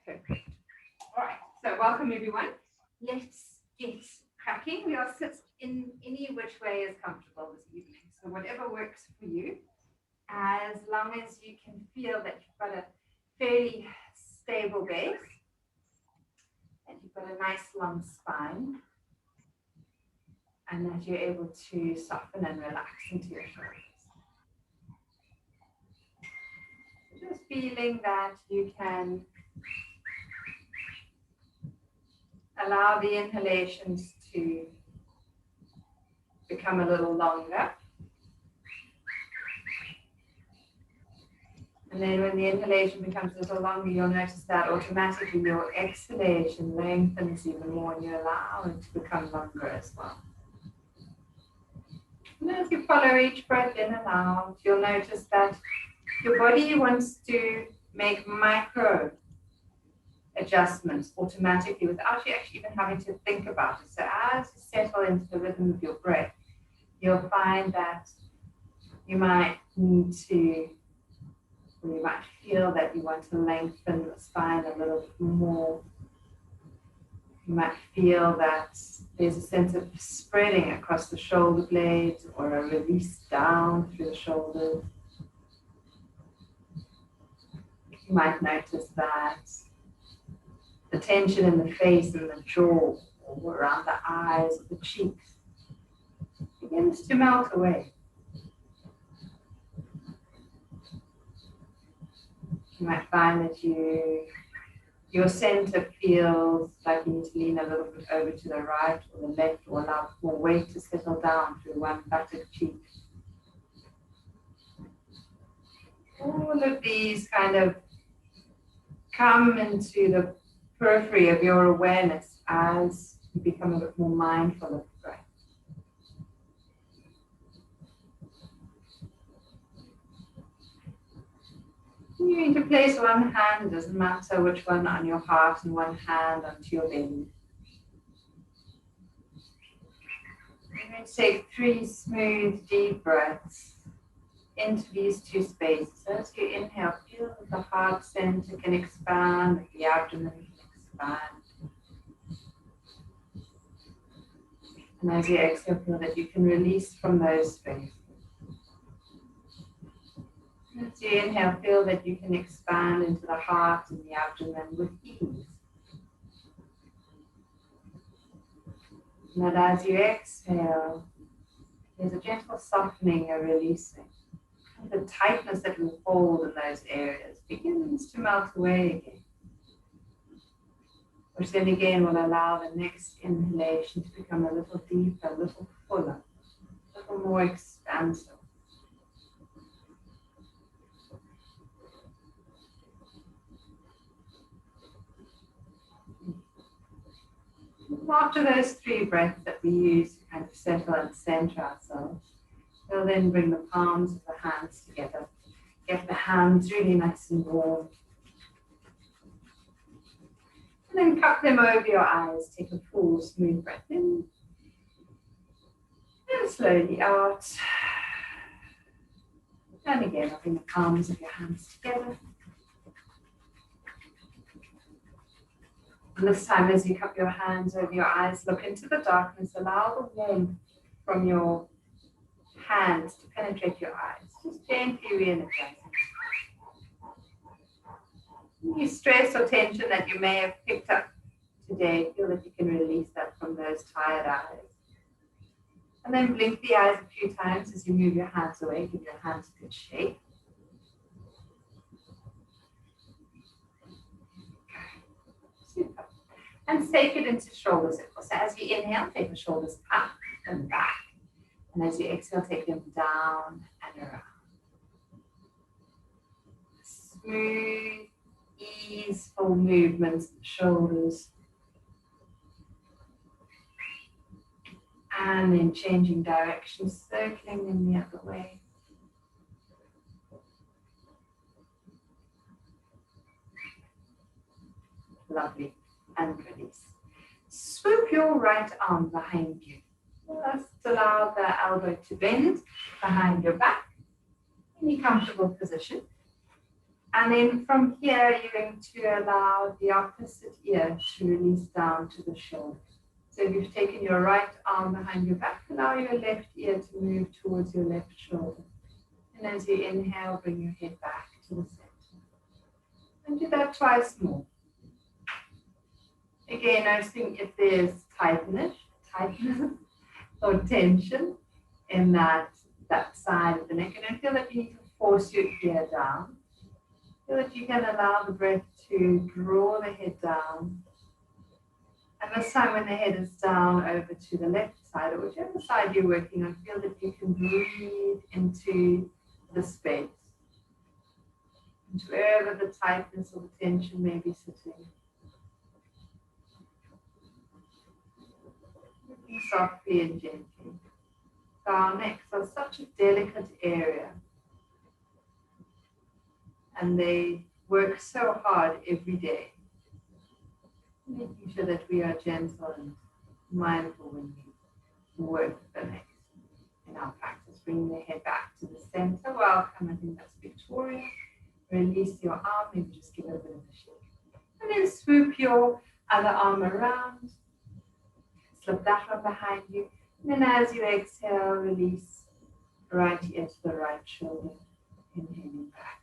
Perfect. All right, so welcome everyone. Let's get cracking. We are sit in any which way is comfortable this evening. So whatever works for you, as long as you can feel that you've got a fairly stable base and you've got a nice long spine and that you're able to soften and relax into your shoulders. Just feeling that you can allow the inhalations to become a little longer. And then when the inhalation becomes a little longer, you'll notice that automatically your exhalation lengthens even more and you allow it to become longer as well. And as you follow each breath in and out, you'll notice that your body wants to make micro adjustments automatically without you actually even having to think about it. So as you settle into the rhythm of your breath, you'll find that you might need to, or you might feel that you want to lengthen the spine a little bit more. You might feel that there's a sense of spreading across the shoulder blades or a release down through the shoulders. You might notice that the tension in the face and the jaw or around the eyes or the cheeks begins to melt away. You might find that your center feels like you need to lean a little bit over to the right or the left or allow more weight to settle down through one battered cheek. All of these kind of come into the periphery of your awareness as you become a bit more mindful of the breath. You need to place one hand, it doesn't matter which one, on your heart and one hand onto your belly. You're going to take 3 smooth, deep breaths into these 2 spaces. So as you inhale, feel that the heart center can expand, that the abdomen can expand. And as you exhale, feel that you can release from those spaces. As you inhale, feel that you can expand into the heart and the abdomen with ease. And that as you exhale, there's a gentle softening or releasing. The tightness that we hold in those areas begins to melt away again. Which then again will allow the next inhalation to become a little deeper, a little fuller, a little more expansive. After those 3 breaths that we use to kind of settle and center ourselves, we'll then bring the palms of the hands together. Get the hands really nice and warm. And then cup them over your eyes. Take a full, smooth breath in. And slowly out. And again, I'll bring the palms of your hands together. And this time, as you cup your hands over your eyes, look into the darkness. Allow the warmth from your hands to penetrate your eyes. Just gently re-energizing. Any stress or tension that you may have picked up today, feel that you can release that from those tired eyes. And then blink the eyes a few times as you move your hands away. Give your hands a good shake. Super. And take it into shoulder circles. So as you inhale, take the shoulders up and back. And as you exhale, take them down and around. Smooth, easeful movements of the shoulders. And then changing direction, circling them the other way. Lovely. And release. Swoop your right arm behind you. Just allow the elbow to bend behind your back. Any comfortable position. And then from here, you're going to allow the opposite ear to release down to the shoulder. So if you've taken your right arm behind your back, allow your left ear to move towards your left shoulder. And as you inhale, bring your head back to the center. And do that twice more. Again, noticing if there's tightness or tension in that side of the neck. And don't feel that you need to force your ear down. Feel that you can allow the breath to draw the head down. And this time when the head is down over to the left side or whichever side you're working on, feel that you can breathe into the space. And wherever the tightness or the tension may be sitting. Moving softly and gently. So our necks are such a delicate area. And they work so hard every day. Making sure that we are gentle and mindful when we work with the neck in our practice. Bringing the head back to the center. Welcome, I think that's Victoria. Release your arm, maybe just give it a bit of a shake. And then swoop your other arm around. Slip that one behind you. And then as you exhale, release right ear to the right shoulder. Inhaling back.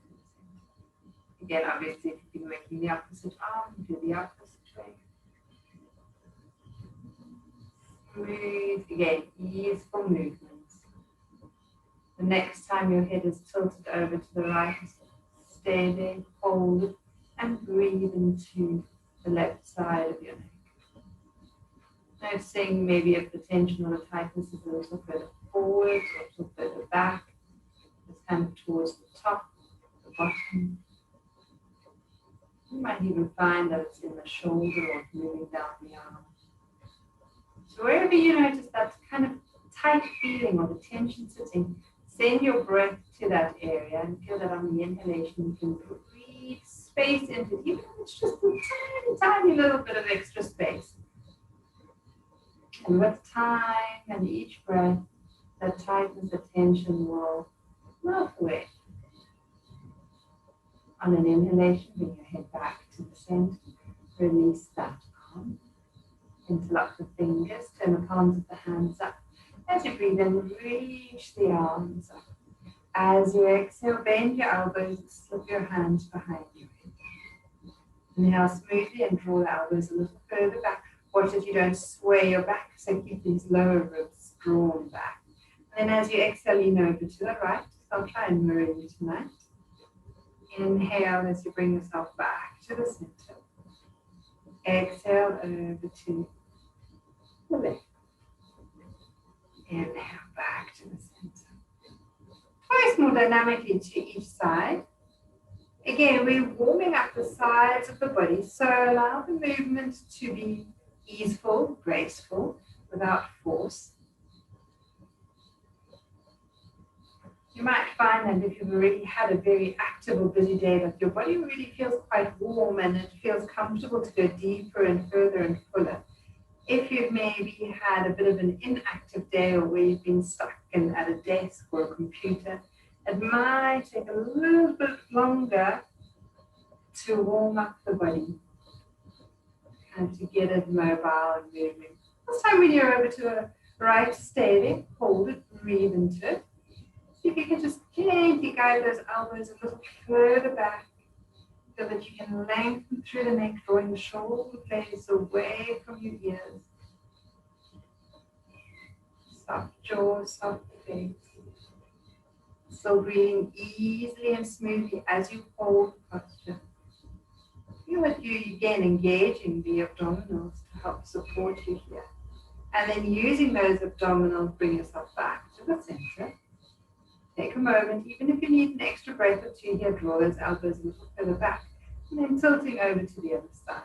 Again, obviously, if you've been working the opposite arm, do the opposite way. Smooth, again, easeful movements. The next time your head is tilted over to the right, stay there, hold it, and breathe into the left side of your neck. Noticing maybe if the tension or the tightness is a little further forward or a little further back, it's kind of towards the top, the bottom. You might even find that it's in the shoulder or moving down the arm. So wherever you notice that kind of tight feeling or the tension sitting, send your breath to that area and feel that on the inhalation you can breathe space into it, even if it's just a tiny, tiny little bit of extra space. And with time and each breath, that tightness, the tension will melt away. On an inhalation, bring your head back to the center. Release that arm. Interlock the fingers. Turn the palms of the hands up. As you breathe in, reach the arms up. As you exhale, bend your elbows and slip your hands behind your head. Inhale smoothly and draw the elbows a little further back. Watch that you don't sway your back, so keep these lower ribs drawn back. And then as you exhale, lean over to the right. So I'll try and mirror you tonight. Inhale as you bring yourself back to the center. Exhale over to the left. Inhale back to the center. Twice more dynamically to each side. Again, we're warming up the sides of the body, so allow the movement to be easeful, graceful, without force. You might find that if you've already had a very active or busy day, that your body really feels quite warm and it feels comfortable to go deeper and further and fuller. If you've maybe had a bit of an inactive day or where you've been stuck at a desk or a computer, it might take a little bit longer to warm up the body and to get it mobile and moving. This time when you're over to the right, stay there, hold it, breathe into it. If you can just gently guide those elbows a little further back so that you can lengthen through the neck, drawing the shoulder blades away from your ears. Soft jaw, soft face. Still breathing easily and smoothly as you hold posture. Feel that you again engaging the abdominals to help support you here. And then using those abdominals, bring yourself back to the center. Take a moment, even if you need an extra breath or two here, draw those elbows a little further back, and then tilting over to the other side.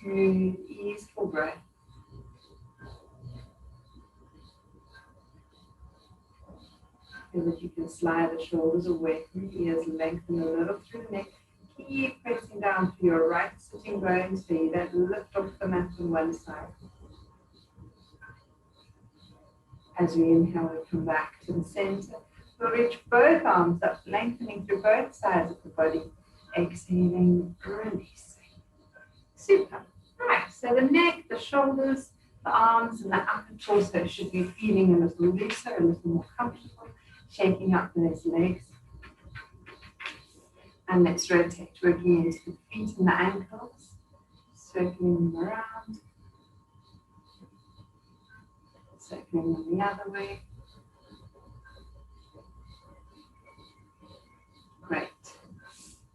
Smooth, easeful breath. Feel that you can slide the shoulders away from the ears, lengthen a little through the neck. Keep pressing down to your right sitting bones so you don't lift off the mat on one side. As we inhale, we come back to the center. We'll reach both arms up, lengthening through both sides of the body. Exhaling, releasing. Super. Right, so the neck, the shoulders, the arms, and the upper torso should be feeling a little looser, a little more comfortable. Shaking up those legs. And let's rotate, working into the feet and the ankles. Circling them around. Circling them the other way. Great.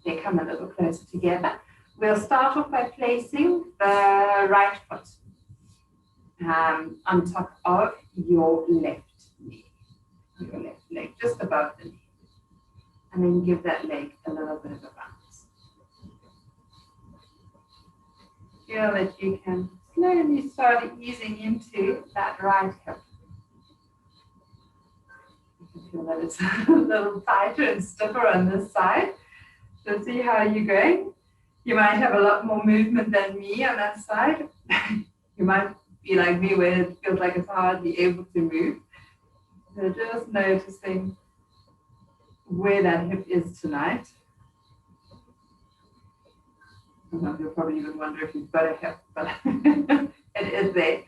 They come a little closer together. We'll start off by placing the right foot on top of your left knee, your left leg, just above the knee. And then give that leg a little bit of a bounce. Feel that you can slowly start easing into that right hip. You can feel that it's a little tighter and stiffer on this side. So see how you're going. You might have a lot more movement than me on that side. You might be like me where it feels like it's hardly able to move. So just noticing where that hip is tonight. Sometimes you'll probably even wonder if you've got a hip, but it is there.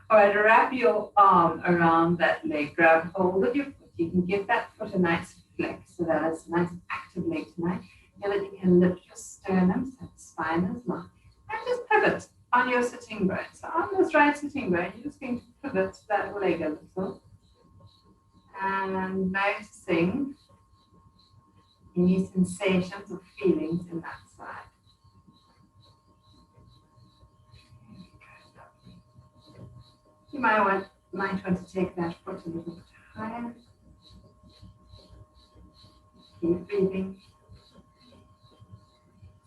All right, wrap your arm around that leg. Grab hold of your foot. You can give that foot a nice flex so that it's a nice active leg tonight. Feel that you can lift your sternum so the spine is long. And just pivot on your sitting bone. So on this right sitting bone, you're just going to pivot that leg a little. And noticing any sensations or feelings in that side. You might want to take that foot a little bit higher. Keep breathing.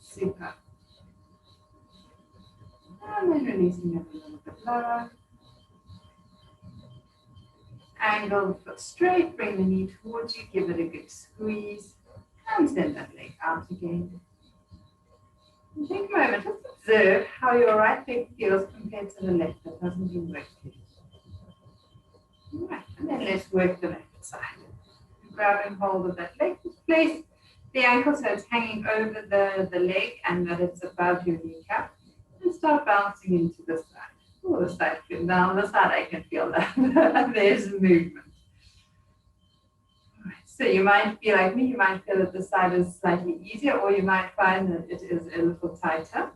Super. And then releasing it a little bit lower. Angle the foot straight, bring the knee towards you, give it a good squeeze, and send that leg out again. And take a moment, just observe how your right leg feels compared to the left. That hasn't been worked yet. All right, and then let's work the left side. Grabbing hold of that leg, just place the ankle so it's hanging over the leg and that it's above your kneecap. And start bouncing into the side. Oh, the side, down the side, I can feel that. There's movement. Right, so you might be like me, you might feel that the side is slightly easier, or you might find that it is a little tighter.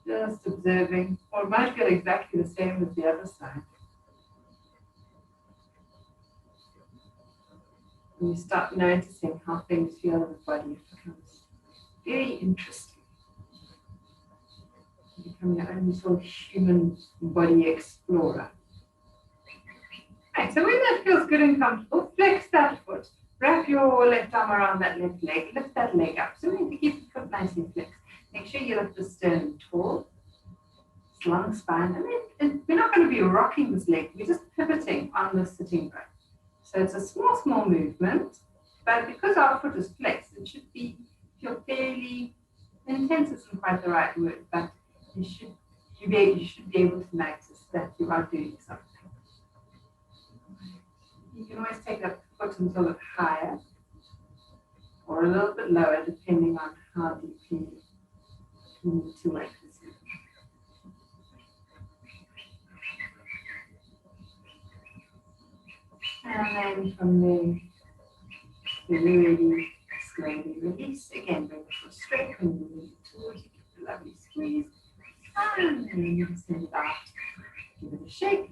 Just observing, or it might feel exactly the same as the other side. And you start noticing how things feel in the body, it becomes very interesting. You become your own sort of human body explorer. Right, so when that feels good and comfortable, flex that foot. Wrap your left arm around that left leg. Lift that leg up. So we need to keep the foot nicely flexed. Make sure you lift the sternum tall. Long spine. And we're not going to be rocking this leg. We're just pivoting on the sitting bone. So it's a small movement. But because our foot is flexed, it should feel fairly intense. Isn't quite the right word, but you should be able to notice that you are doing something. You can always take that foot until a bit higher or a little bit lower, depending on how deeply you need to work this in. And then from there, when you're ready, slowly release. Again, bring the foot straight, bring the knee towards you, give a lovely squeeze. And then you can send it out. Give it a shake.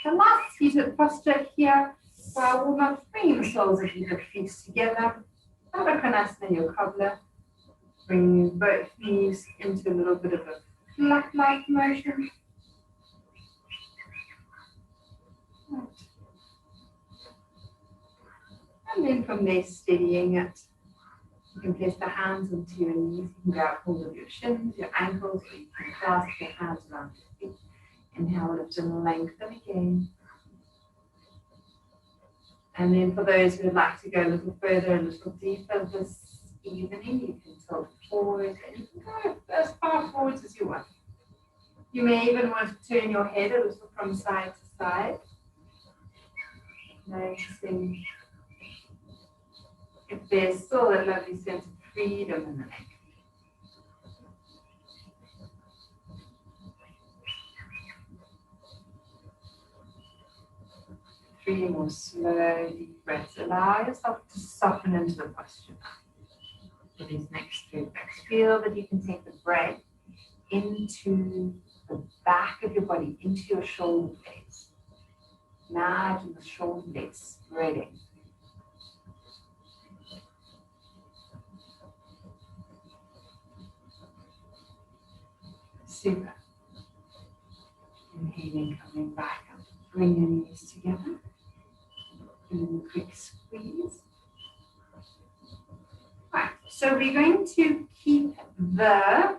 The last seated posture here, so I will not bring the soles of your feet together. Parigasana, your cobbler. Bring both knees into a little bit of a flat-like motion. Right. And then from there, steadying it. You can place the hands onto your knees. You can grab hold of your shins, your ankles, or you can clasp your hands around your feet. Inhale, lift and lengthen again. And then for those who would like to go a little further, a little deeper this evening, you can tilt forward and you can go as far forwards as you want. You may even want to turn your head a little from side to side. Noticing if there's still a lovely sense of freedom in the neck. 3 more slow, deep breaths. Allow yourself to soften into the posture for these next 3 breaths. Feel that you can take the breath into the back of your body, into your shoulder blades. Imagine the shoulder blades spreading. Super. Inhaling, coming back up. Bring your knees together. And a quick squeeze. Right, so we're going to keep the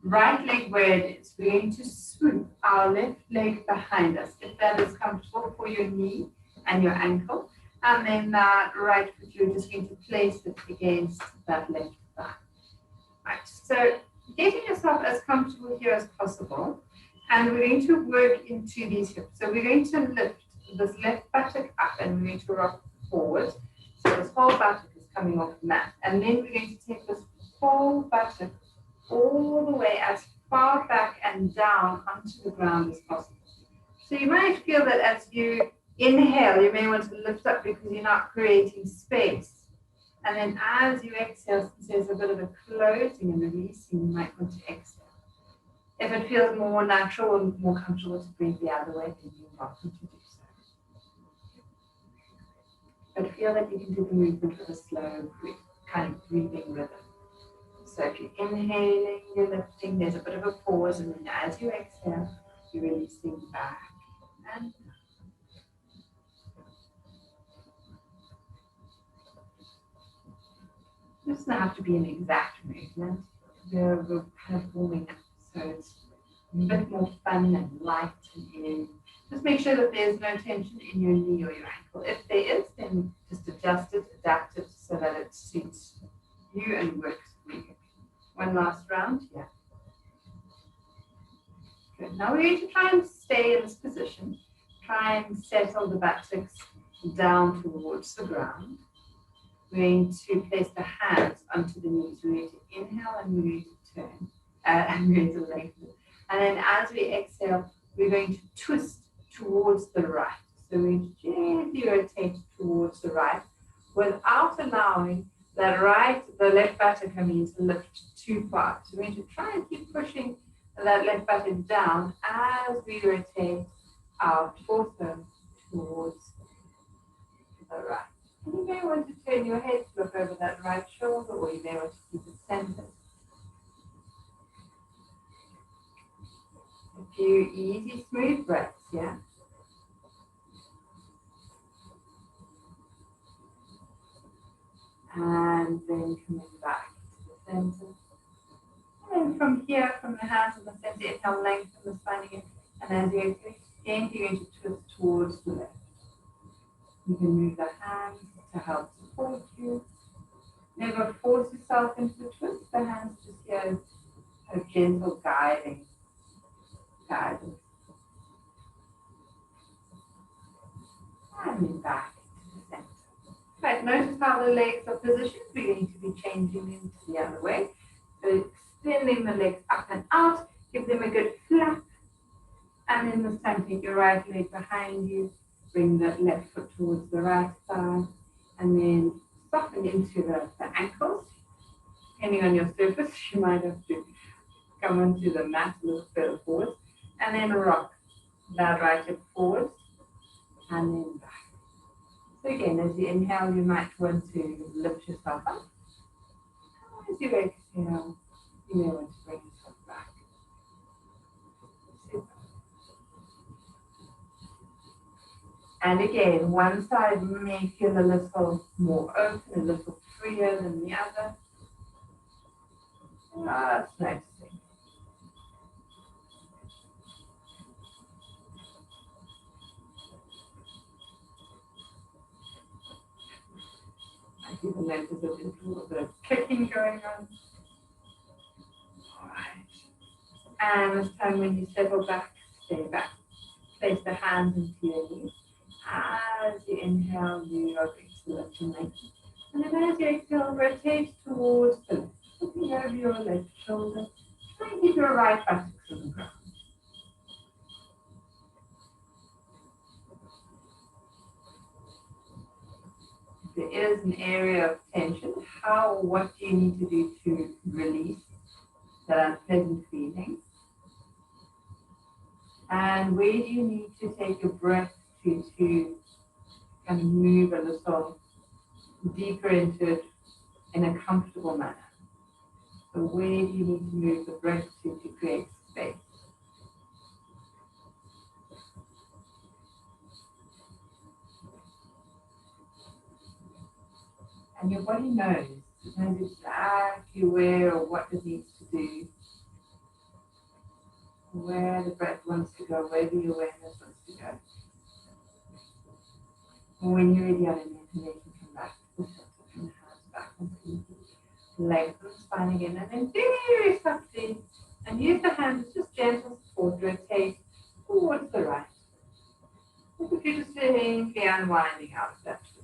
right leg where it is. We're going to swoop our left leg behind us, if that is comfortable for your knee and your ankle. And then that right foot, you're just going to place it against that left thigh. Right, so getting yourself as comfortable here as possible. And we're going to work into these hips. So we're going to lift this left buttock up and we're going to rock forward. So this whole buttock is coming off the mat. And then we're going to take this whole buttock all the way as far back and down onto the ground as possible. So you might feel that as you inhale, you may want to lift up because you're not creating space. And then as you exhale, since there's a bit of a closing and releasing, you might want to exhale. If it feels more natural or more comfortable to breathe the other way, then you're welcome to do so. But feel that you can do the movement with a slow, kind of breathing rhythm. So if you're inhaling, you're lifting, there's a bit of a pause, and then as you exhale, you're releasing back and down. It doesn't have to be an exact movement. We're kind of warming up, so it's a bit more fun and light and in. Just make sure that there's no tension in your knee or your ankle. If there is, then just adjust it, adapt it so that it suits you and works for you. One last round, yeah. Good. Now we're going to try and stay in this position. Try and settle the buttocks down towards the ground. We're going to place the hands onto the knees. We're going to inhale and we're going to turn. And we're going to lengthen. And then as we exhale, we're going to twist towards the right. So we're going to gently rotate towards the right without allowing the left buttock to lift too far. So we're going to try and keep pushing that left buttock down as we rotate our torso towards the right. And you may want to turn your head to look over that right shoulder, or you may want to keep it centered. A few easy, smooth breaths, yeah? And then coming back to the center. And then from here, from the hands in the center, inhale, lengthen the spine again. And as you exhale, again, you're going to twist towards the left. You can move the hands to help support you. Never force yourself into the twist. The hands just here as a gentle guidance. And then back to the center. Right, notice how the legs are positioned. We're going to be changing into the other way. So extending the legs up and out. Give them a good flap. And then this time take your right leg behind you. Bring the left foot towards the right side. And then soften into the ankles. Depending on your surface, you might have to come onto the mat a little further forward. And then rock that right hip forward. And then back. So again, as you inhale, you might want to lift yourself up. As you exhale, you may want to bring yourself back. Super. And again, one side may feel a little more open, a little freer than the other. Just noticing. You can notice that there's a little bit of kicking going on. All right. And this time when you settle back, stay back. Place the hands into your knees. As you inhale, you are going to lift and lengthen. And then as you exhale, rotate towards the left, looking over your left shoulder. Try and keep your right buttocks on the ground. If there is an area of tension, how or what do you need to do to release that unpleasant feeling? And where do you need to take your breath to kind of move a little deeper into it in a comfortable manner? So where do you need to move the breath to create space? And your body knows. It knows exactly where or what it needs to do, where the breath wants to go, where the awareness wants to go. And when you're ready on an inhalation, come back to the center, and the hands back onto the legs and spine again, and then very softly, and use the hands as just gentle support, rotate towards the right. As if you're just gently unwinding out of that twist.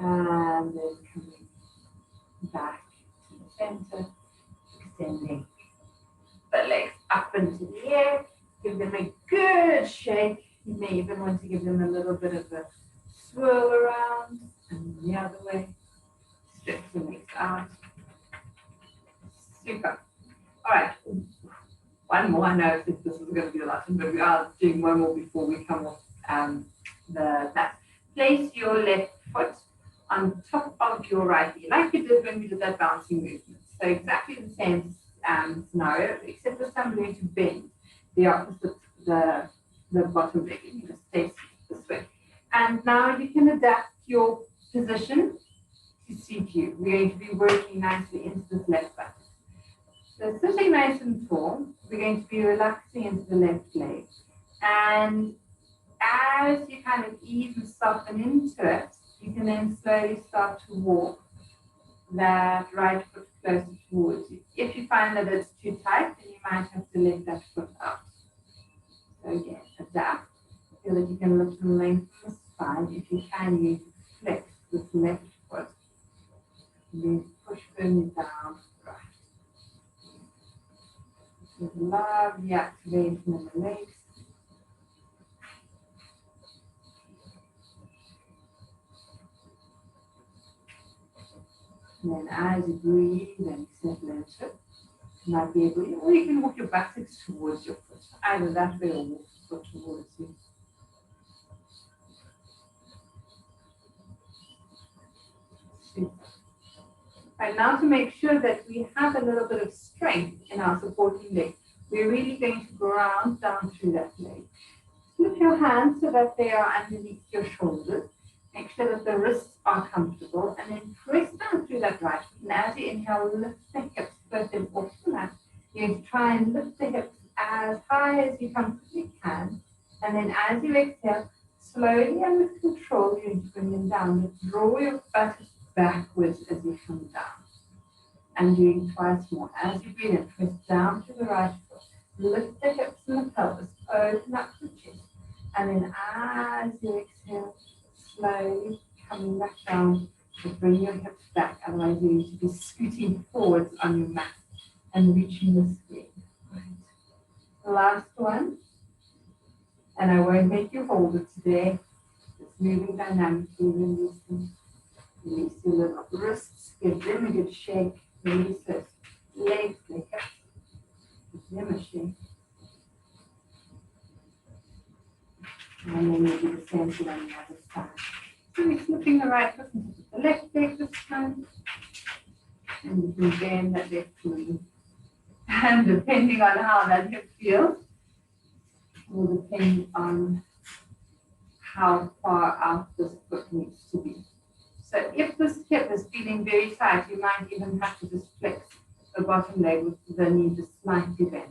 And then coming back to the center, extending the legs up into the air. Give them a good shake. You may even want to give them a little bit of a swirl around and the other way. Stretch the legs out. Super. All right. One more. I know this is going to be a lot, but we are doing one more before we come off the mat. Place your left foot on top of your right knee, like we did when we did that bouncing movement. So exactly the same scenario, except this time we're going to bend the opposite, the bottom leg. You just face this way. And now you can adapt your position to suit you. We're going to be working nicely into this left butt. So sitting nice and tall, we're going to be relaxing into the left leg. And as you kind of ease and soften into it, you can then slowly start to walk that right foot closer towards you. If you find that it's too tight, then you might have to let that foot out. So again, adapt. Feel that you can lift and lengthen the spine. If you can, you flex this left foot. And then push firmly down right. So love the activation in the legs. And then as you breathe and settle into it, you might be able, or you can walk your buttocks towards your foot, either that way or walk the foot towards you. Super. Right, now to make sure that we have a little bit of strength in our supporting leg, we're really going to ground down through that leg. Flip your hands so that they are underneath your shoulders. Make sure that the wrists are comfortable, and then press down through that right foot. And as you inhale, lift the hips, float them off the mat. You're going to try and lift the hips as high as you comfortably can. And then as you exhale, slowly and with control, you're going to bring them down. But draw your buttocks backwards as you come down. And doing twice more. As you breathe in, press down to the right foot. Lift the hips and the pelvis, open up the chest. And then as you exhale, slowly coming back down to bring your hips back. Otherwise, you need to be scooting forwards on your mat and reaching the screen. Right. The last one. And I won't make you hold it today. It's moving dynamically. Release them. Release your little wrists. Give them a good shake. Release those legs, the hips. Give them a shake. And then we'll do the same thing on the other side. So we're flipping the right foot into the left leg this time. And you can bend that left knee. And depending on how that hip feels, will depend on how far out this foot needs to be. So if this hip is feeling very tight, you might even have to just flex the bottom leg with the knee just slightly bent.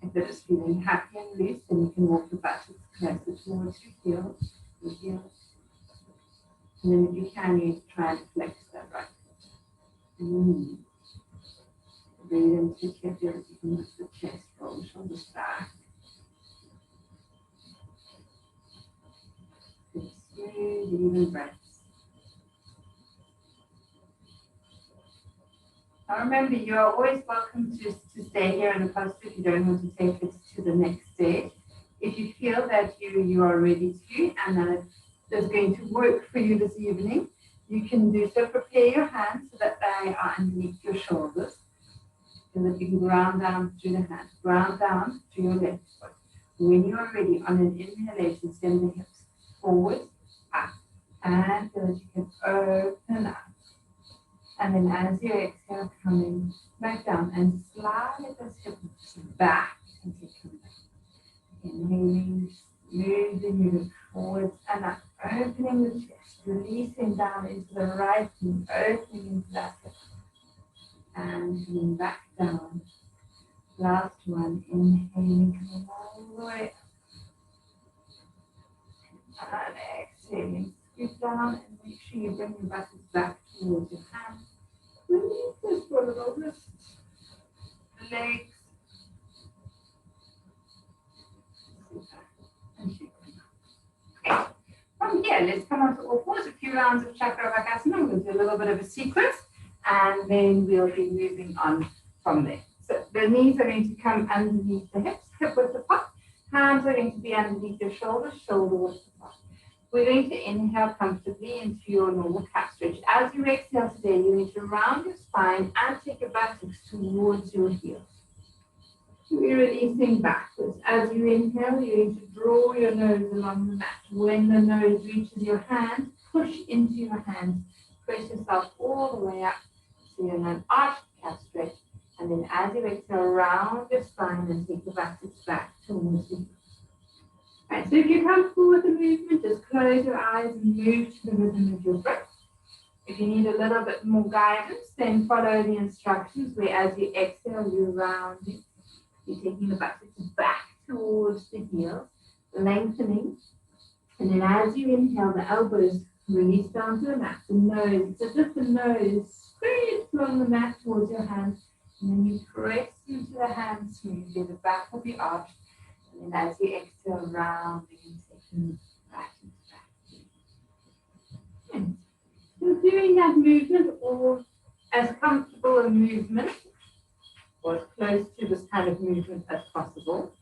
If it is feeling happy and loose, then you can walk the buttocks closer towards your heels. And then if you can, you try and flex that right foot. Breathe into your chest, you can lift the chest, roll the shoulders back. Good, smooth, even breaths. Now remember, you are always welcome to stay here in the posture if you don't want to take it to the next stage. If you feel that you are ready to and that it's going to work for you this evening, you can do so. Prepare your hands so that they are underneath your shoulders, so that you can ground down through the hands, ground down to your left foot. When you are ready, on an inhalation, send the hips forward, up, and so that you can open up. And then as you exhale, coming back down and slide those hips back and take them back. Inhaling, moving forwards and up, opening the chest, releasing down into the right knee, opening into that hip. And coming back down. Last one, inhaling, coming all the way up. And exhaling, scoop down and make sure you bring your buttocks back towards your hands. Release this for a little wrist, legs, and shake them out. Okay. From here, let's come on to all fours, a few rounds of Parigasana. We're going to do a little bit of a sequence, and then we'll be moving on from there. So the knees are going to come underneath the hips, hip width apart. Hands are going to be underneath your shoulders, shoulder width apart. We're going to inhale comfortably into your normal calf stretch. As you exhale today, you need to round your spine and take your buttocks towards your heels. We're releasing backwards. As you inhale, you're going to draw your nose along the mat. When the nose reaches your hand, push into your hands. Press yourself all the way up. So you're in an arched calf stretch. And then as you exhale, round your spine and take your buttocks back towards the heels. Right, so if you're comfortable with the movement, just close your eyes and move to the rhythm of your breath. If you need a little bit more guidance, then follow the instructions where as you exhale, you're rounding. You're taking the buttocks back towards the heels, lengthening. And then as you inhale, the elbows release down to the mat. The nose, it's as if the nose squeezes along the mat towards your hands. And then you press into the hands smoothly, the back will be arched. And as you exhale, rounding and taking back into back. So doing that movement, or as comfortable a movement, or as close to this kind of movement as possible.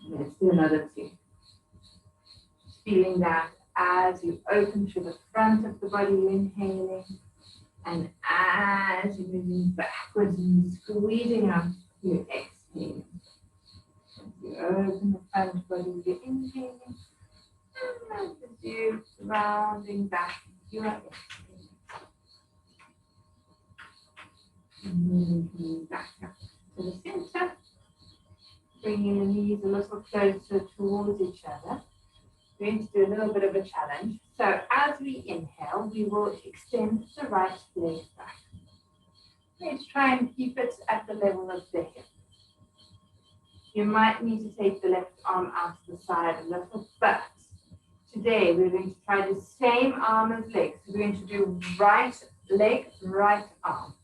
Let's do another two. Just feeling that as you open to the front of the body, inhaling, and as you're moving backwards and squeezing out, you're exhaling. As you open the front body, you're inhaling, and as you're rounding back, you are exhaling. And moving back up to the center, bringing the knees a little closer towards each other. We're going to do a little bit of a challenge. So as we inhale, we will extend the right leg back. Let's try and keep it at the level of the hip. You might need to take the left arm out to the side a little, but today we're going to try the same arm as leg. So we're going to do right leg, right arm.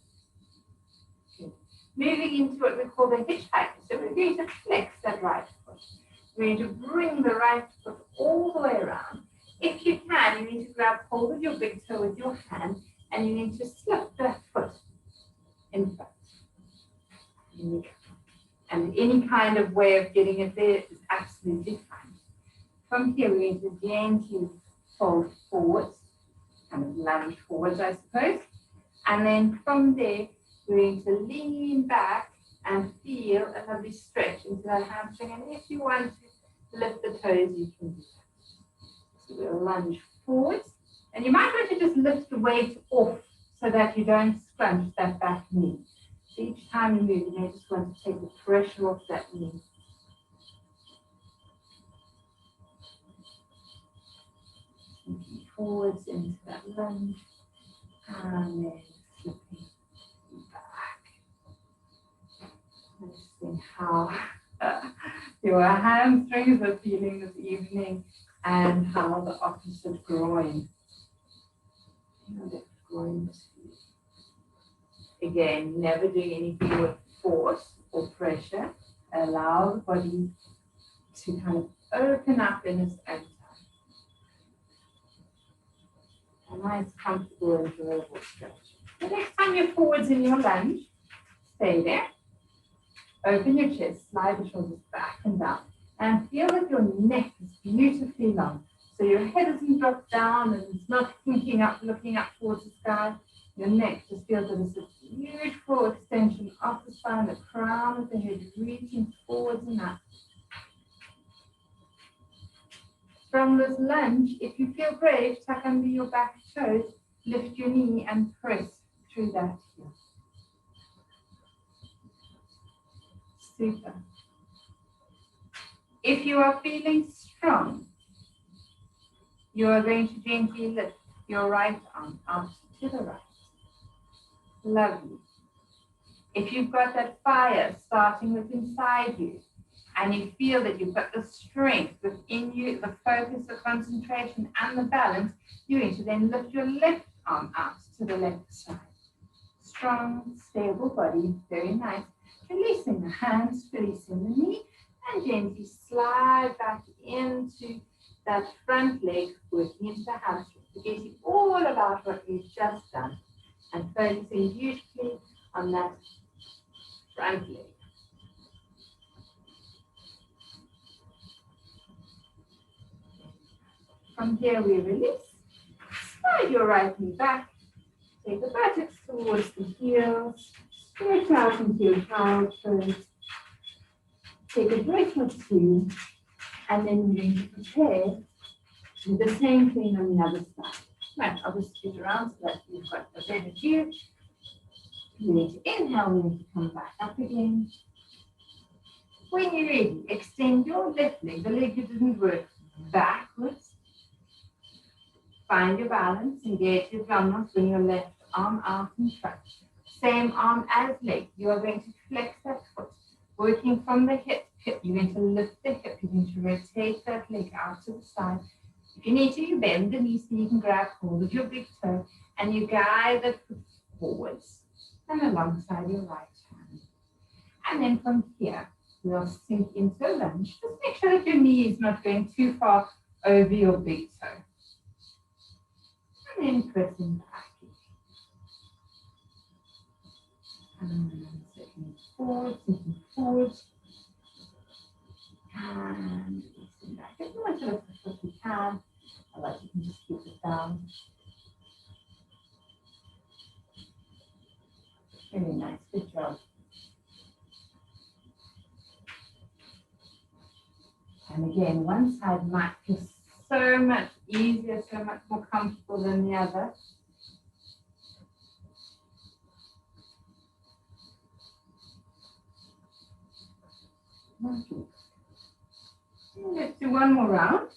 Moving into what we call the hitchhiker. So we're going to flex that right foot. We're going to bring the right foot all the way around. If you can, you need to grab hold of your big toe with your hand and you need to slip that foot in front. And any kind of way of getting it there is absolutely fine. From here, we're going to gently fold forwards, kind of lunge forwards, I suppose. And then from there, we're going to lean back and feel a lovely stretch into that hamstring. And if you want to lift the toes, you can do that. So we'll lunge forwards. And you might want to just lift the weight off so that you don't scrunch that back knee. So each time you move, you may just want to take the pressure off that knee. Sinking forwards into that lunge. And then slipping back. Noticing how your hamstrings are feeling this evening and how the opposite groin. Feel that groin is feeling. Again, never doing anything with force or pressure. Allow the body to kind of open up in its own time. A nice, comfortable, enjoyable stretch. The next time you're forwards in your lunge, stay there. Open your chest, slide the shoulders back and down. And feel that your neck is beautifully long. So your head isn't dropped down and it's not looking up towards the sky. Your neck just feels that it's a beautiful extension of the spine, the crown of the head reaching forwards and up. From this lunge, if you feel brave, tuck under your back toes, lift your knee and press through that heel. Super. If you are feeling strong, you are going to gently lift your right arm out to the right. Lovely. If you've got that fire starting with inside you, and you feel that you've got the strength within you, the focus, the concentration, and the balance, you're going to then lift your left arm out to the left side. Strong, stable body, very nice. Releasing the hands, releasing the knee, and gently slide back into that front leg, working into the hamstring, forgetting all about what we've just done, and focusing beautifully on that front leg. From here we release, slide your right knee back, take the buttocks towards the heels, stretch out into your child pose, take a breath or two, and then we're going to prepare to do the same thing on the other side. Right, I'll just scoot around so that you've got a better view. You need to inhale, we need to come back up again. When you're ready, extend your left leg, the leg that didn't work, backwards. Find your balance, engage your abdominals, bring your left arm out in front. Same arm as leg. You are going to flex that foot. Working from the hip, you're going to lift the hip. You're going to rotate that leg out to the side. If you need to, you bend the knee so you can grab hold of your big toe and you guide the foot forwards and alongside your right hand. And then from here, we'll sink into a lunge. Just make sure that your knee is not going too far over your big toe. And then pressing back. And sinking forward, and releasing back. If you want to lift the foot, you can. Otherwise, you can just keep it down. Really nice, good job. And again, one side might feel so much easier, so much more comfortable than the other. Let's do one more round.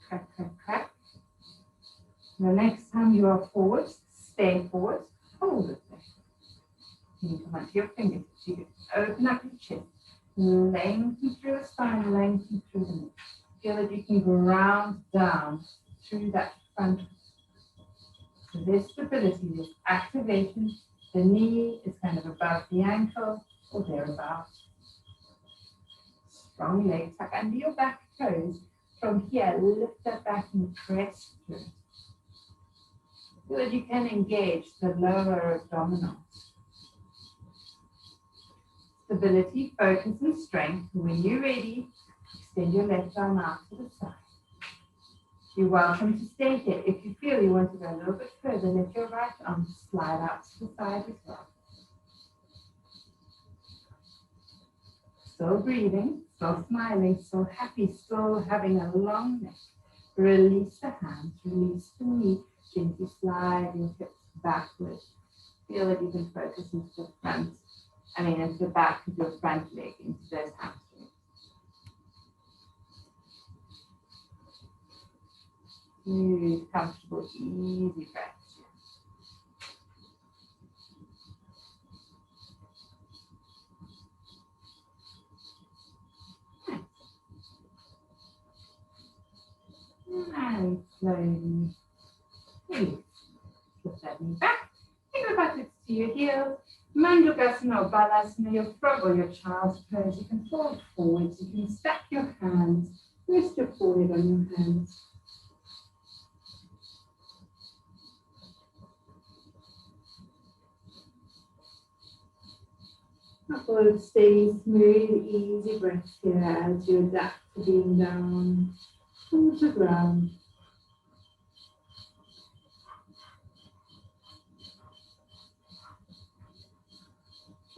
Crack, crack, crack. The next time you are forward, stay forward, hold it there. You come onto your fingertips. You can open up your chin, lengthen through the spine, lengthen through the neck. Feel that you can ground down through that front. So this stability, this activation, the knee is kind of above the ankle or thereabouts. Strong leg tuck under your back toes. From here, lift that back and press through. So that you can engage the lower abdominals. Stability, focus, and strength. When you're ready, extend your left arm out to the side. You're welcome to stay here. If you feel you want to go a little bit further, let your right arm slide out to the side as well. Still breathing, still smiling, still happy, still having a long neck. Release the hands, release the knee, gently slide your hips backwards. Feel that you can focus into the front, into the back of your front leg, into those hamstrings. Smooth, comfortable, easy breaths. And slowly Release. Flip that knee back. Take the buttocks to your heels. Mandragasana or Balasana, your frog or your child's pose. You can fold forwards. You can stack your hands. Rest your forehead on your hands. A couple of steady, smooth, easy breaths here as you adapt to being down on the ground.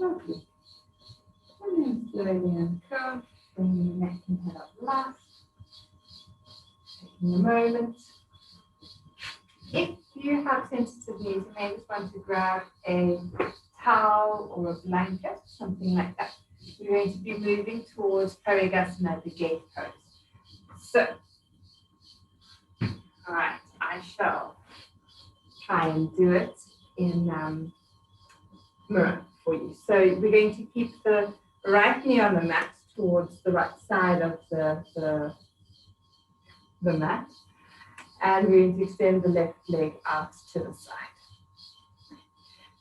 Lovely. And then slowly uncurl, bring your neck and head up last. Taking a moment. If you have sensitive knees, you may just want to grab a towel or a blanket, something like that. We're going to be moving towards Parigasana, the gate pose. So, all right, I shall try and do it in mirror for you. So we're going to keep the right knee on the mat towards the right side of the mat. And we're going to extend the left leg out to the side.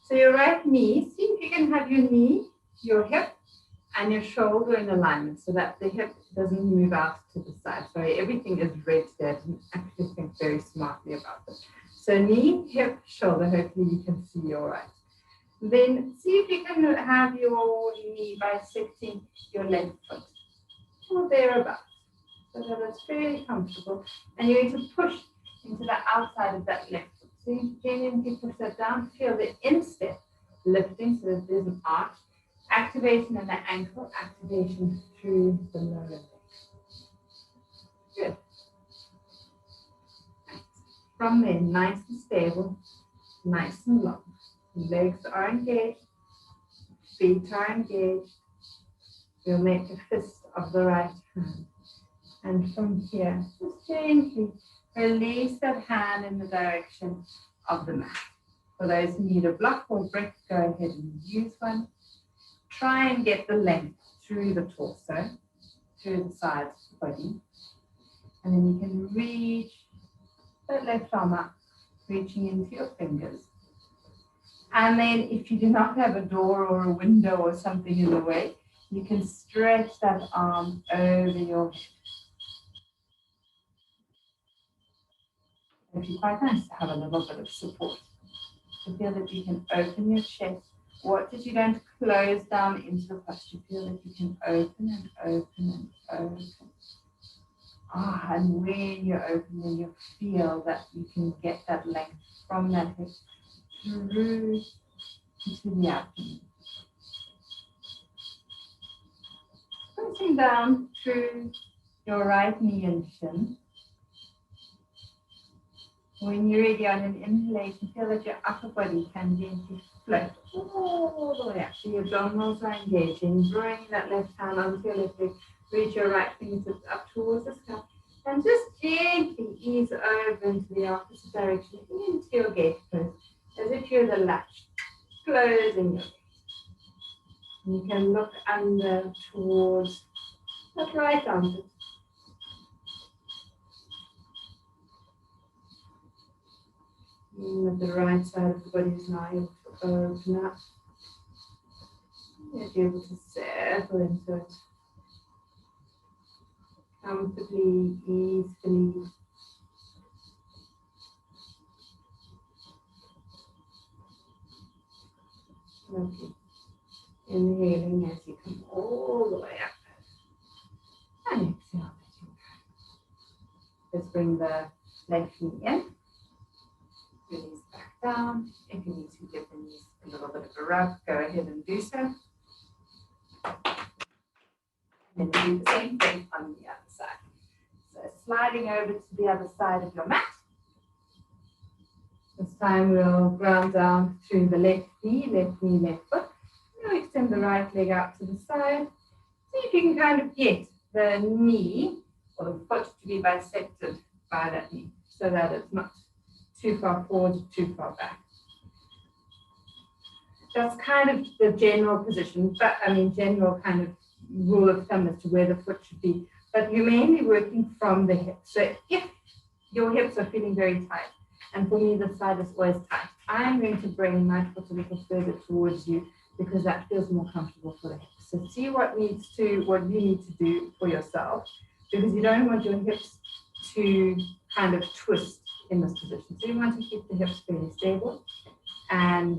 So your right knee, see if you can have your knee, your hip, and your shoulder in alignment so that the hip doesn't move out to the side. Sorry, everything is red there. You actually think very smartly about this. So knee, hip, shoulder, hopefully you can see all right. Then see if you can have your knee bisecting your left foot or thereabouts, so that it's very comfortable. And you're going to push into the outside of that left foot. So you genuinely push that down, feel the instep lifting so that there's an arch, activation in the ankle, activation through the lower leg. Good. From there, nice and stable, nice and long. Legs are engaged, feet are engaged. You'll make a fist of the right hand. And from here, just gently release that hand in the direction of the mat. For those who need a block or brick, go ahead and use one. Try and get the length through the torso, through the sides of the body. And then you can reach that left arm up, reaching into your fingers. And then if you do not have a door or a window or something in the way, you can stretch that arm over your head. It'd be quite nice to have a little bit of support. To feel that you can open your chest. Watch as you don't close down into the posture. Feel that you can open and open and open. And when you're opening, you feel that you can get that length from that hip through into the abdomen. Pushing down through your right knee and shin. When you're ready on an inhalation, feel that your upper body can gently float all the way up. So your abdominals are engaging. Bring that left hand onto your left leg. Reach your right fingertips up towards the sky. And just gently ease over into the opposite direction, into your gate pose, as if you're the latch, closing your gate. You can look under towards that right armpit. And the right side of the body is now able to open up. You'll be able to settle into it. Comfortably, easily. Lovely. Inhaling as you come all the way up. And exhale, letting go. Let's bring the left knee in. Release back down. If you need to give the knees a little bit of a rub, go ahead and do so. And then do the same thing on the other side. So sliding over to the other side of your mat. This time we'll ground down through the left knee, left foot. Now extend the right leg out to the side. See if you can kind of get the knee or the foot to be bisected by that knee so that it's not too far forward, too far back. That's kind of the general position, but general kind of rule of thumb as to where the foot should be. But you're mainly working from the hips. So if your hips are feeling very tight, And for me, the side is always tight. I'm going to bring my foot a little further towards you because that feels more comfortable for the hips. So see what you need to do for yourself, because you don't want your hips to kind of twist in this position. So you want to keep the hips fairly stable. And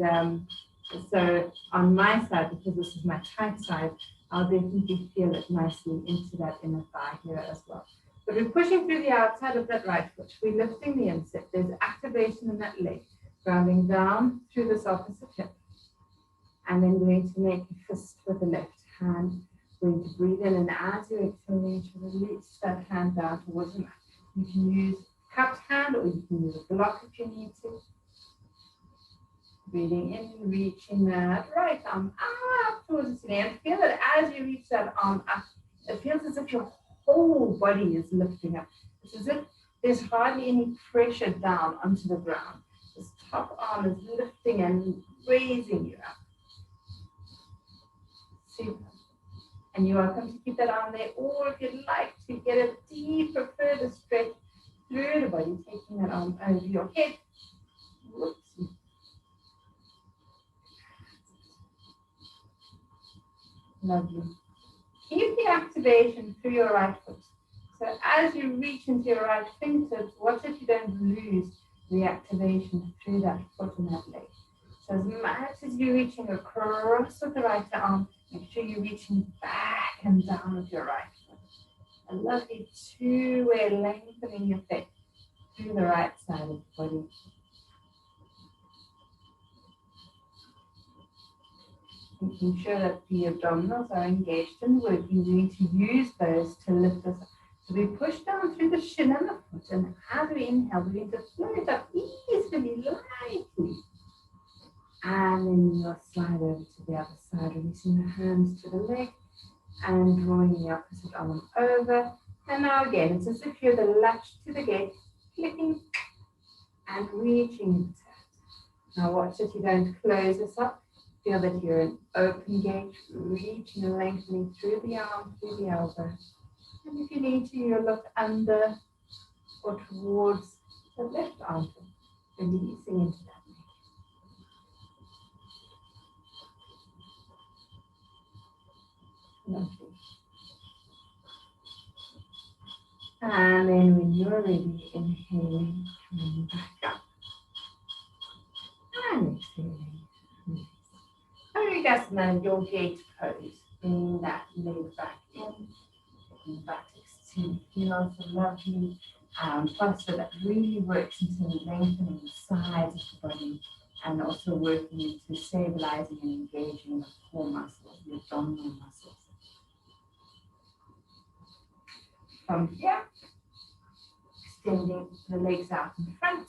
so on my side, because this is my tight side, I'll definitely feel it nicely into that inner thigh here as well. But we're pushing through the outside of that right foot. We're lifting the inset. There's activation in that leg, grounding down through this opposite hip. And then we're going to make a fist with the left hand. We're going to breathe in, and as you exhale, you to release that hand down towards the mat. You can use cupped hand, or you can use a block if you need to. Breathing in, reaching that right arm up towards the ceiling. And feel that as you reach that arm up, it feels as if your whole body is lifting up. It's as if there's hardly any pressure down onto the ground. This top arm is lifting and raising you up. Super. And you're welcome to keep that arm there, or if you'd like to get a deeper, further stretch through the body, taking that arm over your head. Whoops. Lovely. Keep the activation through your right foot. So as you reach into your right fingertips, watch if you don't lose the activation through that foot and that leg. So as much as you're reaching across with the right arm, make sure you're reaching back and down with your right foot. A lovely two-way lengthening effect through the right side of the body. Making sure that the abdominals are engaged in work. You're going to use those to lift us up. So we push down through the shin and the foot, and as we inhale, we're going to float up easily, lightly. And then you'll slide over to the other side, releasing the hands to the leg and drawing the opposite arm over. And now again, it's as if you're the latch to the gate, clicking and reaching into it. Now watch that you don't close this up. Feel that you're an open gate, reaching and lengthening through the arm, through the elbow. And if you need to, you'll look under or towards the left armpit, releasing into that neck. Lovely. And then when you're ready, inhaling, coming back up. And exhaling. Parigasana, your gate pose. Bring that leg back in, getting back to feel so lovely posture that really works into lengthening the sides of the body and also working into stabilizing and engaging the core muscles, the abdominal muscles. From here, extending the legs out in front.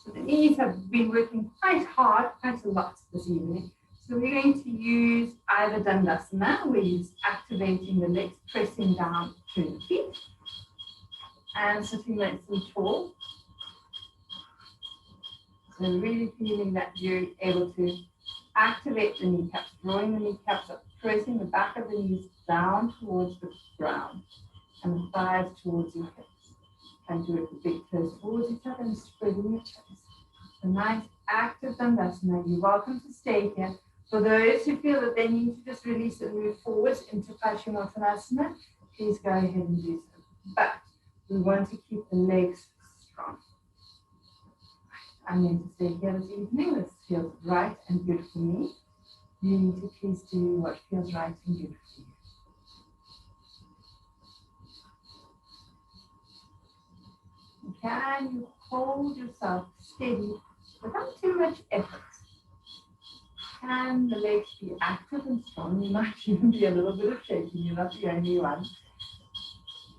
So the knees have been working quite hard, quite a lot this evening. So we're going to use either Dandasana, where you're activating the legs, pressing down through the feet, and sitting nice and tall. So really feeling that you're able to activate the kneecaps, drawing the kneecaps up, pressing the back of the knees down towards the ground, and the thighs towards your hips. And do it with big toes towards each other and spreading your toes. A nice active Dandasana. You're welcome to stay here. For those who feel that they need to just release and move forwards into Paschimottanasana, please go ahead and do so. But we want to keep the legs strong. I'm going to stay here this evening. This feels right and good for me. You need to please do what feels right and good for you. Can you hold yourself steady without too much effort? Can the legs be active and strong? You might even be a little bit of shaking. You're not the only one.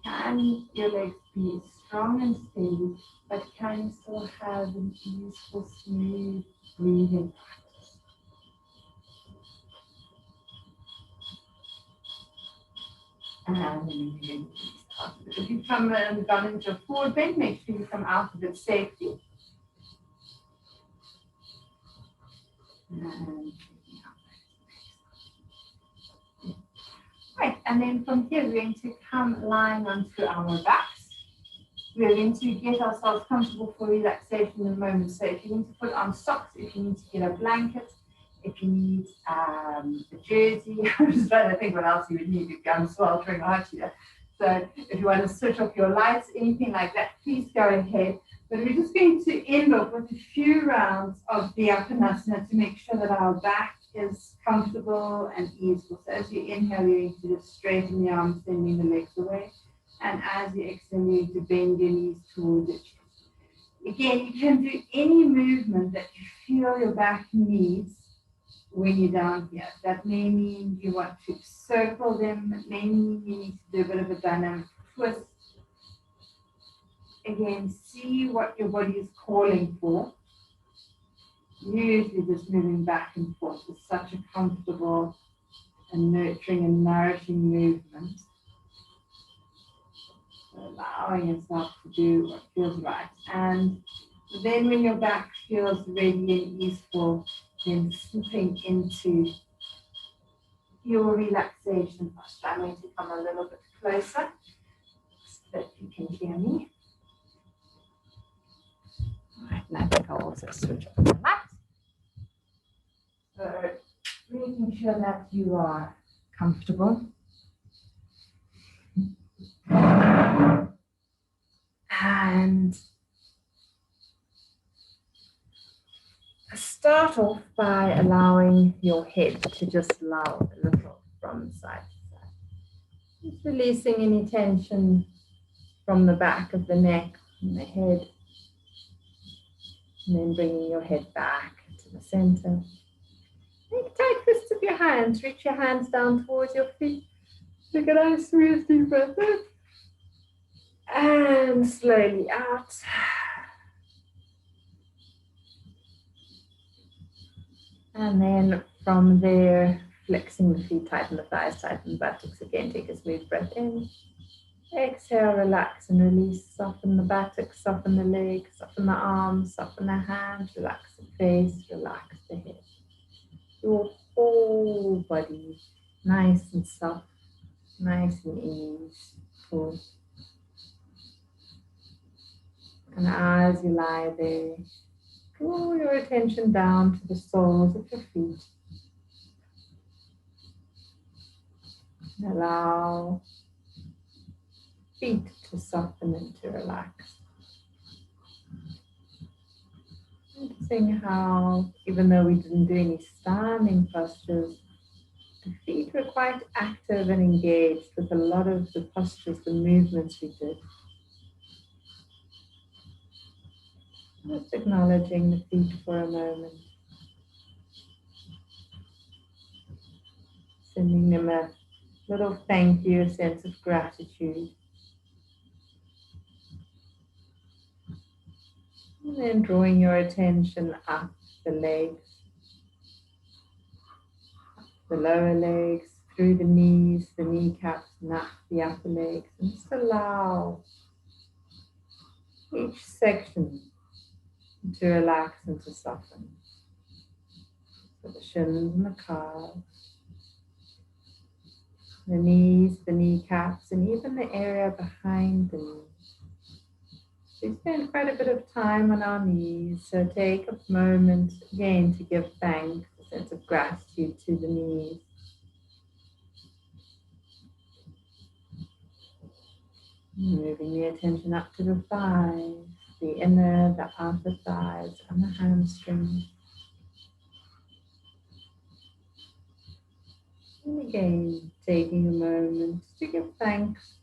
Can your legs be strong and steady, but can you still have an easeful, smooth breathing practice? And then you're going to release out of it. If you come and gone into a forward bend, make sure you come out of it safely. And right, and then from here we're going to come lying onto our backs. we're going to get ourselves comfortable for relaxation in a moment. So if you need to put on socks, if you need to get a blanket, if you need a jersey, I'm just trying to think what else you would need if I'm sweltering hot here. So if you want to switch off your lights, anything like that, please go ahead. But we're just going to end off with a few rounds of the Parigasana to make sure that our back is comfortable and easeful. So as you inhale, you're going to just straighten the arms, sending the legs away. And as you exhale, you need to bend your knees towards your chest. Again, you can do any movement that you feel your back needs when you're down here. That may mean you want to circle them. It may mean you need to do a bit of a dynamic twist. Again, see what your body is calling for. Usually just moving back and forth is such a comfortable and nurturing and nourishing movement. Allowing yourself to do what feels right. And then when your back feels ready and easeful, then slipping into your relaxation posture. I'm going to come a little bit closer so that you can hear me. All right, and I think I'll also switch off the light. So making sure that you are comfortable. And start off by allowing your head to just loll a little from side to side. Just releasing any tension from the back of the neck and the head. And then bringing your head back to the center. Make tight fists of your hands. Reach your hands down towards your feet. Take a nice smooth deep breath in. And slowly out. And then from there, flexing the feet, tighten the thighs, tighten the buttocks. Again, take a smooth breath in. Exhale, relax and release. Soften the buttocks, soften the legs, soften the arms, soften the hands. Relax the face, relax the head. Your whole body nice and soft, nice and easeful. And as you lie there, draw your attention down to the soles of your feet. And allow feet to soften and to relax. Noticing how, even though we didn't do any standing postures, the feet were quite active and engaged with a lot of the postures, the movements we did. Just acknowledging the feet for a moment. Sending them a little thank you, a sense of gratitude. And then drawing your attention up the legs, the lower legs, through the knees, the kneecaps, and up the upper legs. And just allow each section to relax and to soften. So the shins and the calves, the knees, the kneecaps, and even the area behind the knees. We spend quite a bit of time on our knees, so take a moment again to give thanks, a sense of gratitude to the knees. Moving the attention up to the thighs, the inner, the outer thighs, and the hamstrings. And again, taking a moment to give thanks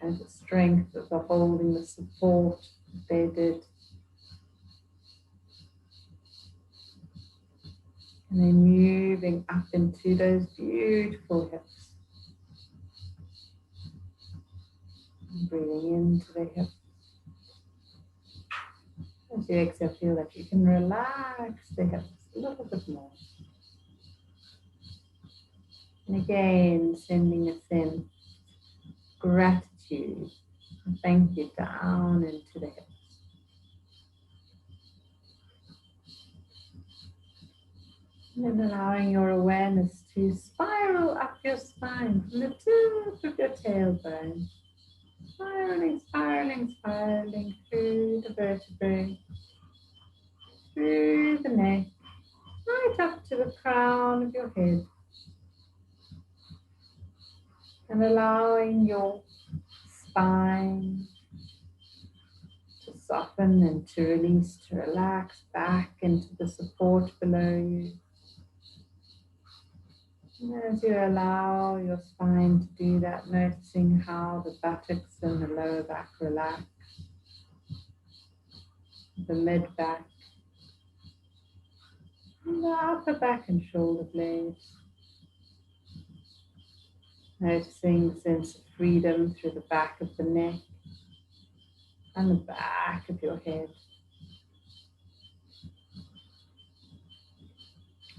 and the strength of the holding, the support that they did. And then moving up into those beautiful hips. And breathing into the hips. As you exhale, feel that you can relax the hips a little bit more. And again, sending a sense of gratitude and thank you down into the hips. And then allowing your awareness to spiral up your spine from the tip of your tailbone. spiraling, spiraling, spiraling through the vertebrae, through the neck, right up to the crown of your head, and allowing your spine to soften and to release, to relax back into the support below you. And as you allow your spine to do that, noticing how the buttocks and the lower back relax, the mid back, and the upper back and shoulder blades. Noticing the sense of freedom through the back of the neck and the back of your head.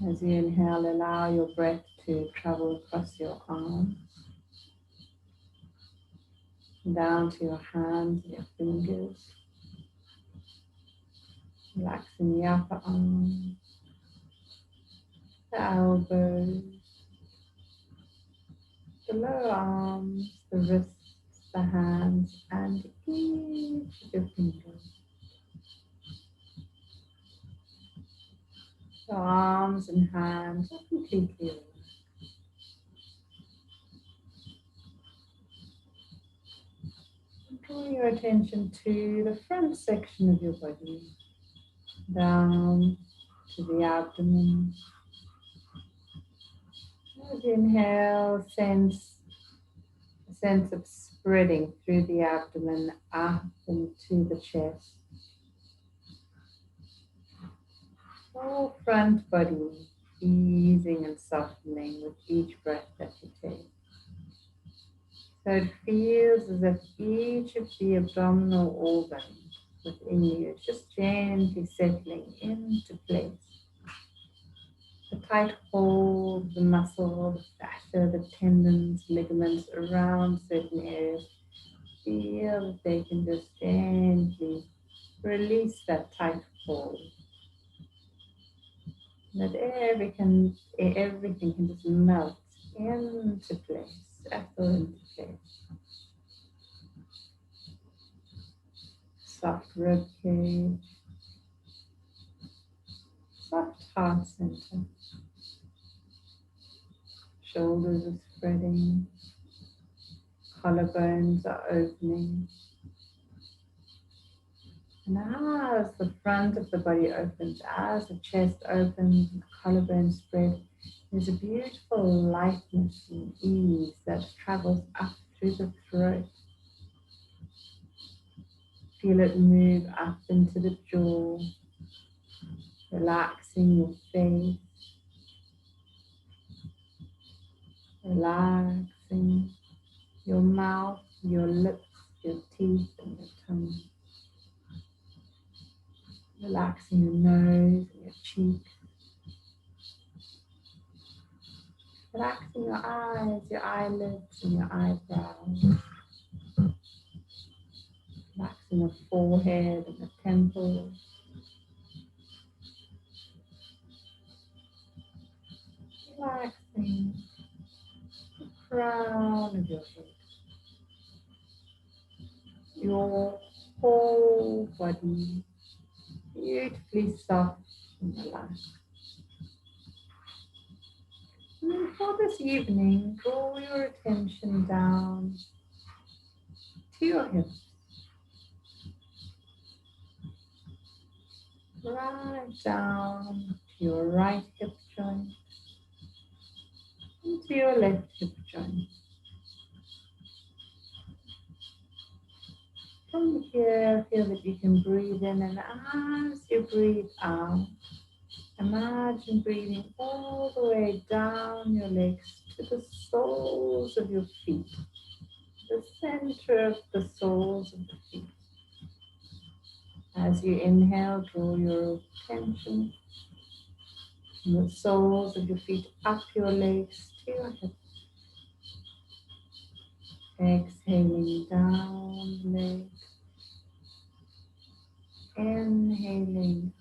As you inhale, allow your breath to travel across your arms, down to your hands and your fingers, relaxing the upper arms, the elbows, the lower arms, the wrists, the hands, and each of your fingers. Your arms and hands are completely relaxed. Draw your attention to the front section of your body, down to the abdomen. As you inhale, sense a sense of spreading through the abdomen up into the chest. Whole front body easing and softening with each breath that you take. So it feels as if each of the abdominal organs within you is just gently settling into place. The tight hold, the muscle, the fascia, the tendons, ligaments around certain areas, feel that they can just gently release that tight hold. That everything can just melt into place, settle into place. Soft rib cage, soft heart center. Shoulders are spreading, collarbones are opening. And as the front of the body opens, as the chest opens and the collarbone spread, there's a beautiful lightness and ease that travels up through the throat. Feel it move up into the jaw, relaxing your face, relaxing your mouth, your lips, your teeth, and your tongue. Relaxing your nose and your cheeks. Relaxing your eyes, your eyelids, and your eyebrows. Relaxing the forehead and the temples. Relaxing the crown of your head. Your whole body beautifully soft and relaxed. And then for this evening, draw your attention down to your hips. Right down to your right hip joint and to your left hip joint. From here, feel that you can breathe in, and as you breathe out, imagine breathing all the way down your legs to the soles of your feet, the center of the soles of the feet. As you inhale, draw your attention from the soles of your feet up your legs to your hips. Exhaling down the legs. Inhaling.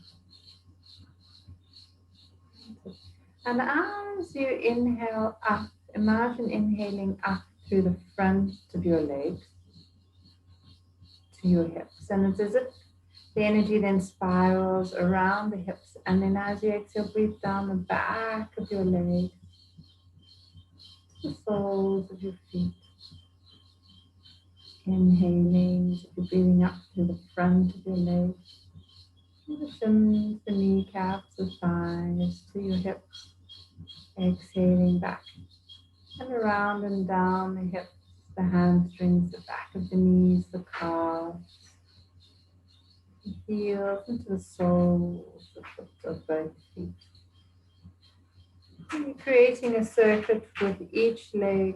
And as you inhale up, imagine inhaling up through the front of your legs. to your hips. And it's as if the energy then spirals around the hips. And then as you exhale, breathe down the back of your leg, to the soles of your feet. Inhaling, as if you're breathing up through the front of your legs, through the shins, the kneecaps, the thighs, to your hips. Exhaling back and around and down the hips, the hamstrings, the back of the knees, the calves, the heels into the soles of both feet. And you're creating a circuit with each leg,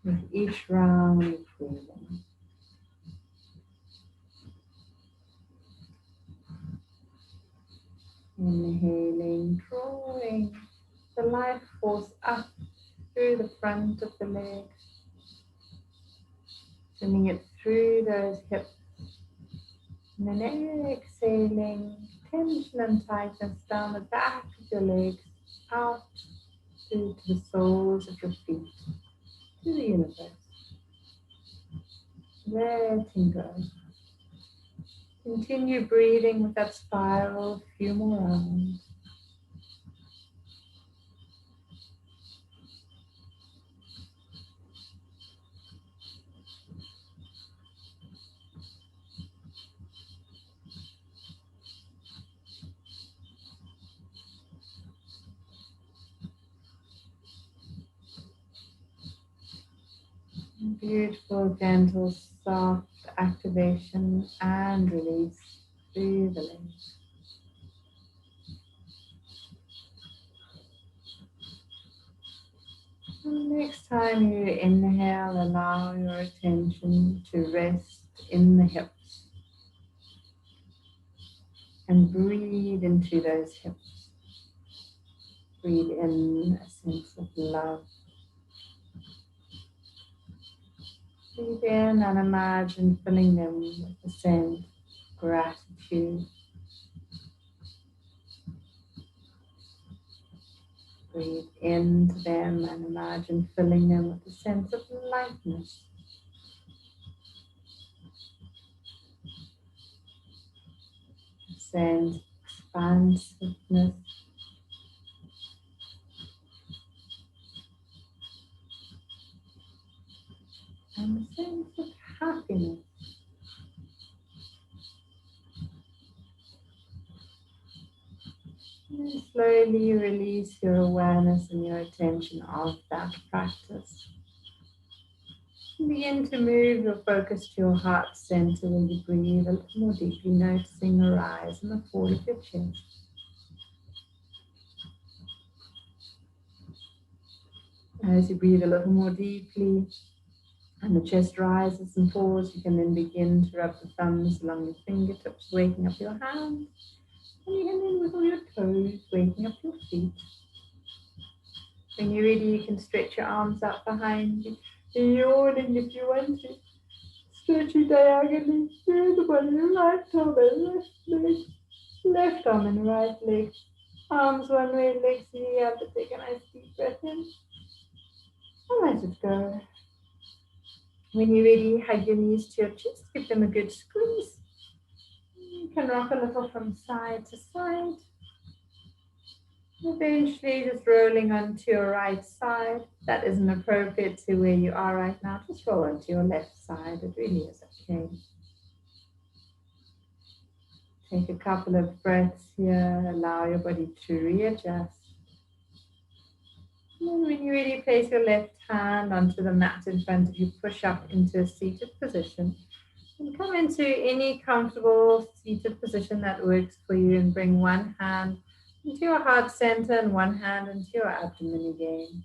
with each round of breathing. Inhaling, drawing the life force up through the front of the leg, sending it through those hips. And then exhaling, tension and tightness down the back of your legs, out through to the soles of your feet, to the universe. Letting go. Continue breathing with that spiral, a few more rounds. Beautiful, gentle, soft activation and release through the legs. And next time you inhale, allow your attention to rest in the hips and breathe into those hips. Breathe in a sense of love. Breathe in and imagine filling them with a sense of gratitude. Breathe into them and imagine filling them with a sense of lightness. A sense of expansiveness. And a sense of happiness. And then slowly release your awareness and your attention of that practice. And begin to move your focus to your heart center where you breathe a little more deeply, noticing the rise and the fall of your chest. As you breathe a little more deeply and the chest rises and falls, you can then begin to rub the thumbs along your fingertips, waking up your hands. And you can then wiggle your toes, waking up your feet. When you're ready, you can stretch your arms out behind you. Yawning if you want to. Stretching diagonally through the body, right arm and left leg. Left arm and right leg. Arms one way, legs the other. Take a nice deep breath in. And let it go. When you're ready, hug your knees to your chest. Give them a good squeeze. You can rock a little from side to side. Eventually just rolling onto your right side. That isn't appropriate to where you are right now. Just roll onto your left side. It really is okay. Take a couple of breaths here. Allow your body to readjust. And then when you're ready, place your left hand onto the mat in front of you. Push up into a seated position. And come into any comfortable seated position that works for you and bring one hand into your heart center and one hand into your abdomen again.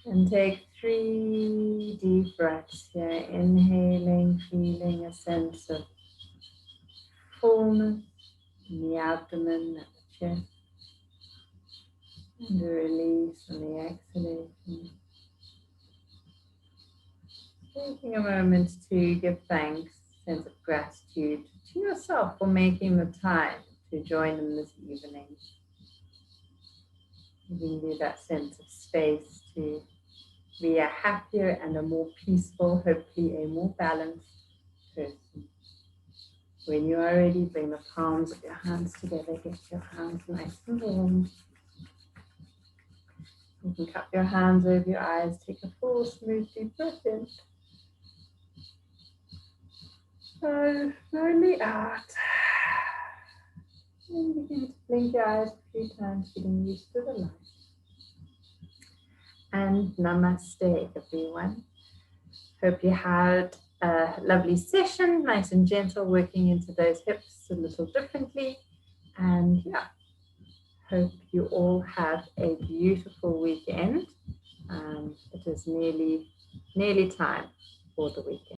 And take 3 deep breaths here. Inhaling, feeling a sense of fullness in the abdomen and the chest. And a release on the exhalation. Taking a moment to give thanks, sense of gratitude to yourself for making the time to join them this evening. Giving you that sense of space to be a happier and a more peaceful, hopefully a more balanced person. When you are ready, bring the palms of your hands together, get your hands nice and warm. You can cup your hands over your eyes, take a full, smooth, deep breath in. So slowly out. And begin to blink your eyes a few times, getting used to the light. And namaste, everyone. Hope you had a lovely session, nice and gentle, working into those hips a little differently. And yeah, hope you all have a beautiful weekend. It is nearly time for the weekend.